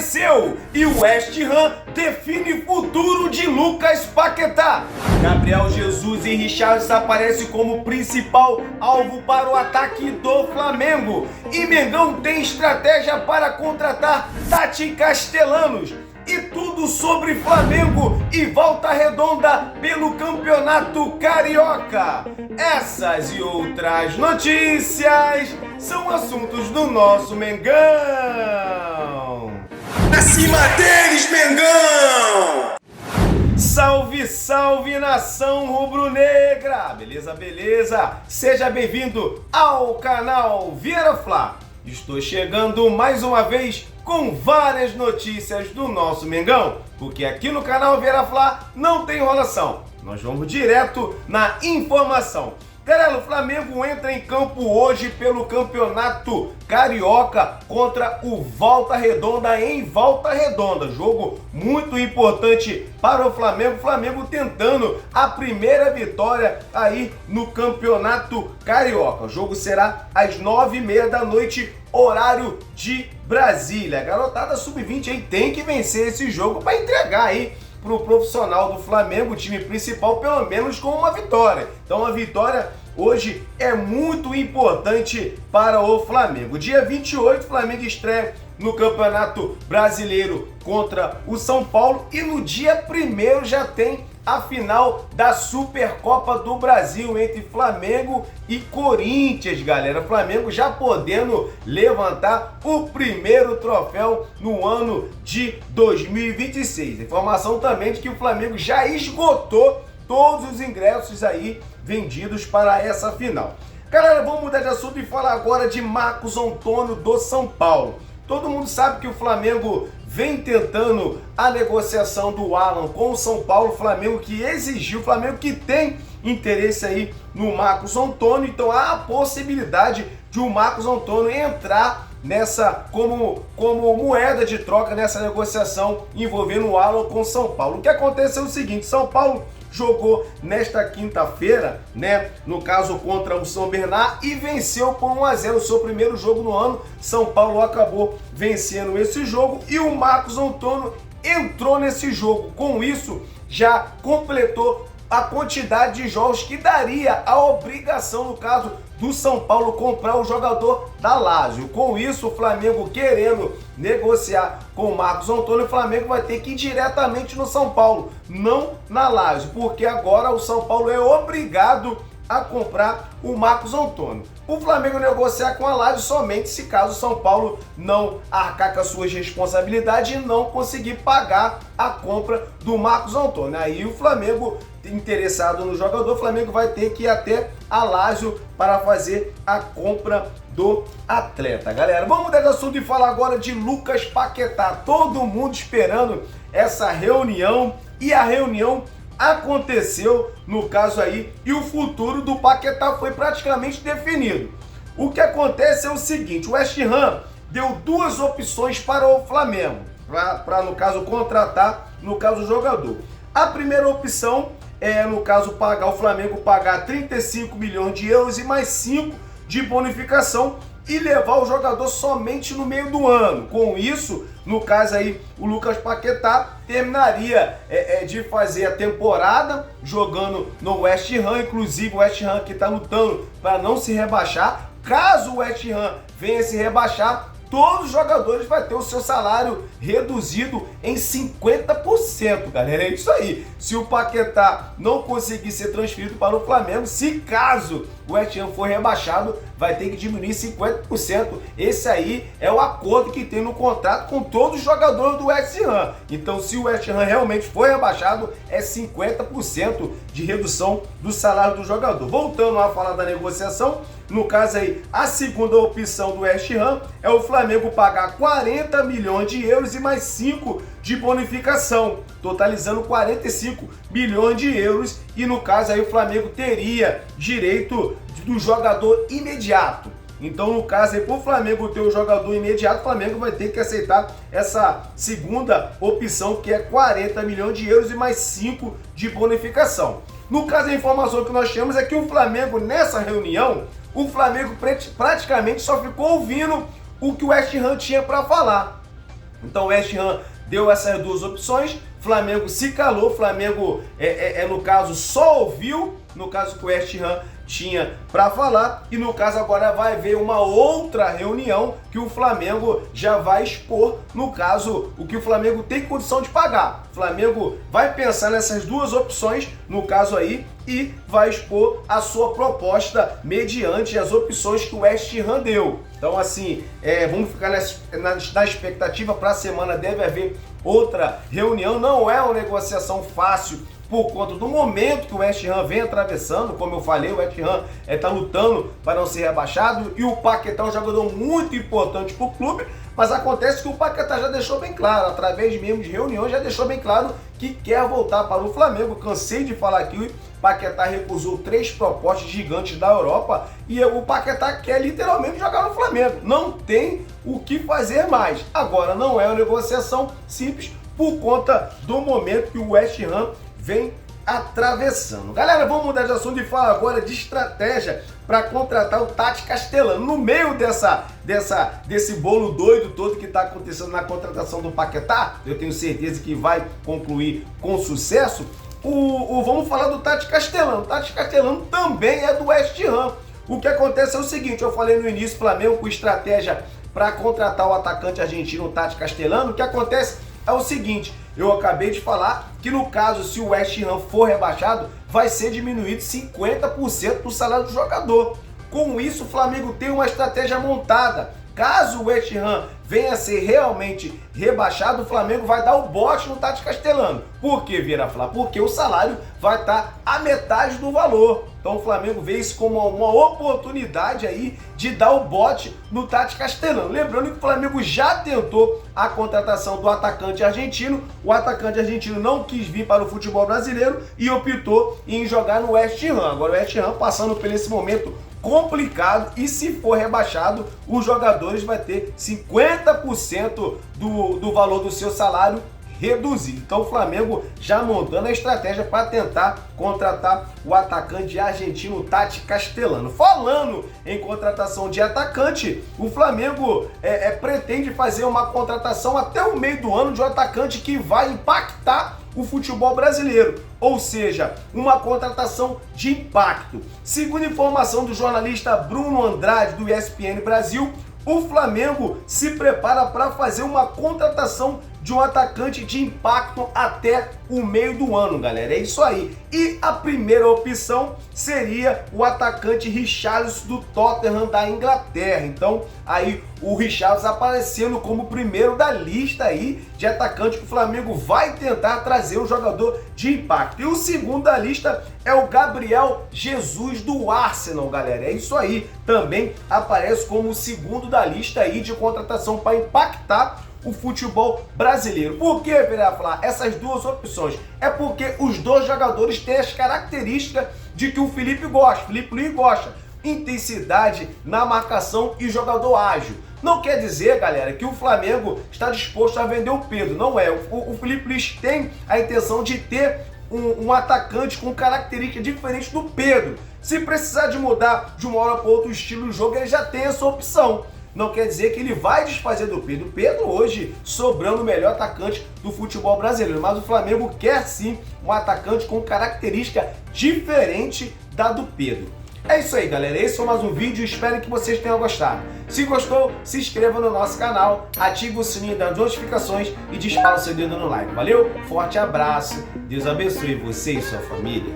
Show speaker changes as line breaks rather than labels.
aconteceu e o West Ham define futuro de Lucas Paquetá. Gabriel Jesus e Richarlison aparecem como principal alvo para o ataque do Flamengo. E Mengão tem estratégia para contratar Tati Castellanos. E tudo sobre Flamengo e Volta Redonda pelo Campeonato Carioca. Essas e outras notícias são assuntos do nosso Mengão. Acima deles, Mengão! Salve, salve, nação rubro-negra! Beleza, beleza? Seja bem-vindo ao canal Vieira Fla. Estou chegando mais uma vez com várias notícias do nosso Mengão, porque aqui no canal Vieira Fla não tem enrolação. Nós vamos direto na informação. Galera, o Flamengo entra em campo hoje pelo Campeonato Carioca contra o Volta Redonda em Volta Redonda. Jogo muito importante para o Flamengo. O Flamengo tentando a primeira vitória aí no Campeonato Carioca. O jogo será às 9h30 da noite, horário de Brasília. A garotada sub-20 aí tem que vencer esse jogo para entregar aí pro profissional do Flamengo, o time principal, pelo menos com uma vitória. Então a vitória hoje é muito importante para o Flamengo. Dia 28, o Flamengo estreia no Campeonato Brasileiro contra o São Paulo e no dia 1º já tem a final da Supercopa do Brasil entre Flamengo e Corinthians, galera. Flamengo já podendo levantar o primeiro troféu no ano de 2026. Informação também de que o Flamengo já esgotou todos os ingressos aí vendidos para essa final. Galera, vamos mudar de assunto e falar agora de Marcos Antônio do São Paulo. Todo mundo sabe que o Flamengo vem tentando a negociação do Alan com o São Paulo. O Flamengo que exigiu, o Flamengo que tem interesse aí no Marcos Antônio. Então há a possibilidade de o Marcos Antônio entrar nessa como moeda de troca nessa negociação envolvendo o Alan com o São Paulo. O que acontece é o seguinte: São Paulo jogou nesta quinta-feira, né, no caso contra o São Bernard, e venceu por 1-0 o seu primeiro jogo no ano. São Paulo acabou vencendo esse jogo e o Marcos Antônio entrou nesse jogo. Com isso, já completou a quantidade de jogos que daria a obrigação, no caso do São Paulo, comprar o jogador da Lazio. Com isso, o Flamengo querendo negociar com o Marcos Antônio, o Flamengo vai ter que ir diretamente no São Paulo, não na Lazio, porque agora o São Paulo é obrigado a comprar o Marcos Antônio. O Flamengo negociar com a Lazio somente se caso o São Paulo não arcar com as suas responsabilidades e não conseguir pagar a compra do Marcos Antônio. Aí o Flamengo, interessado no jogador, o Flamengo vai ter que ir até a Lazio para fazer a compra do atleta. Galera, vamos mudar de assunto e falar agora de Lucas Paquetá. Todo mundo esperando essa reunião e a reunião aconteceu, no caso aí, e o futuro do Paquetá foi praticamente definido. O que acontece é o seguinte: o West Ham deu duas opções para o Flamengo, para no caso contratar, no caso o jogador. A primeira opção é, no caso, o Flamengo pagar 35 milhões de euros e mais 5 de bonificação e levar o jogador somente no meio do ano. Com isso, no caso aí, o Lucas Paquetá terminaria de fazer a temporada jogando no West Ham. Inclusive o West Ham que está lutando para não se rebaixar. Caso o West Ham venha se rebaixar, todos os jogadores vão ter o seu salário reduzido em 50%, galera. É isso aí. Se o Paquetá não conseguir ser transferido para o Flamengo, se caso o West Ham for rebaixado, vai ter que diminuir 50%. Esse aí é o acordo que tem no contrato com todos os jogadores do West Ham. Então, se o West Ham realmente for rebaixado, é 50% de redução do salário do jogador. Voltando a falar da negociação, no caso aí, a segunda opção do West Ham é o Flamengo pagar 40 milhões de euros e mais 5 de bonificação, totalizando 45 milhões de euros. E no caso aí o Flamengo teria direito do jogador imediato. Então, no caso aí, para o Flamengo ter o jogador imediato, o Flamengo vai ter que aceitar essa segunda opção, que é 40 milhões de euros e mais 5 de bonificação. No caso, a informação que nós temos é que o Flamengo, nessa reunião, o Flamengo praticamente só ficou ouvindo o que o West Ham tinha para falar. Então o West Ham deu essas duas opções, Flamengo se calou, Flamengo no caso só ouviu, no caso que o West Ham tinha para falar, e no caso agora vai haver uma outra reunião que o Flamengo já vai expor, no caso, o que o Flamengo tem condição de pagar. O Flamengo vai pensar nessas duas opções, no caso aí, e vai expor a sua proposta mediante as opções que o West Ham deu. Então assim, vamos ficar na expectativa. Para a semana deve haver outra reunião, não é uma negociação fácil, por conta do momento que o West Ham vem atravessando. Como eu falei, o West Ham está lutando para não ser rebaixado, e o Paquetá é um jogador muito importante para o clube, mas acontece que o Paquetá já deixou bem claro, através mesmo de reuniões, já deixou bem claro que quer voltar para o Flamengo. Cansei de falar aqui, o Paquetá recusou 3 propostas gigantes da Europa, e o Paquetá quer literalmente jogar no Flamengo, não tem o que fazer mais. Agora, não é uma negociação simples, por conta do momento que o West Ham vem atravessando. Galera, vamos mudar de assunto e falar agora de estratégia para contratar o Tati Castellano. No meio desse bolo doido todo que está acontecendo na contratação do Paquetá, eu tenho certeza que vai concluir com sucesso. Vamos falar do Tati Castellano. O Tati Castellano também é do West Ham. O que acontece é o seguinte, eu falei no início, Flamengo com estratégia para contratar o atacante argentino Tati Castellano. O que acontece é o seguinte, eu acabei de falar que no caso, se o West Ham for rebaixado, vai ser diminuído 50% do salário do jogador. Com isso, o Flamengo tem uma estratégia montada. Caso o West Ham venha a ser realmente rebaixado, o Flamengo vai dar o bote no Tati Castellano. Por que, Vieira Flá? Porque o salário vai estar a metade do valor. Então o Flamengo vê isso como uma oportunidade aí de dar o bote no Tati Castellano. Lembrando que o Flamengo já tentou a contratação do atacante argentino. O atacante argentino não quis vir para o futebol brasileiro e optou em jogar no West Ham. Agora o West Ham passando por esse momento complicado, e se for rebaixado, os jogadores vão ter 50% do valor do seu salário reduzido. Então o Flamengo já montando a estratégia para tentar contratar o atacante argentino Tati Castellano. Falando em contratação de atacante, o Flamengo pretende fazer uma contratação até o meio do ano de um atacante que vai impactar o futebol brasileiro, ou seja, uma contratação de impacto. Segundo informação do jornalista Bruno Andrade do ESPN Brasil, o Flamengo se prepara para fazer uma contratação de um atacante de impacto até o meio do ano, galera. É isso aí. E a primeira opção seria o atacante Richarlison do Tottenham da Inglaterra. Então, aí o Richarlison aparecendo como primeiro da lista aí de atacante que o Flamengo vai tentar trazer um jogador de impacto. E o segundo da lista é o Gabriel Jesus do Arsenal, galera. É isso aí. Também aparece como o segundo da lista aí de contratação para impactar o futebol brasileiro. Por que, Vieira Flá, essas duas opções? É porque os dois jogadores têm as características de que o Felipe Luiz gosta. Intensidade na marcação e jogador ágil. Não quer dizer, galera, que o Flamengo está disposto a vender o Pedro. Não é. O Felipe Luiz tem a intenção de ter um atacante com características diferentes do Pedro. Se precisar de mudar de uma hora para outra o estilo do jogo, ele já tem essa opção. Não quer dizer que ele vai desfazer do Pedro. O Pedro hoje sobrando o melhor atacante do futebol brasileiro. Mas o Flamengo quer sim um atacante com característica diferente da do Pedro. É isso aí, galera. Esse foi mais um vídeo. Espero que vocês tenham gostado. Se gostou, se inscreva no nosso canal, ative o sininho das notificações e dispara o seu dedo no like. Valeu? Forte abraço. Deus abençoe você e sua família.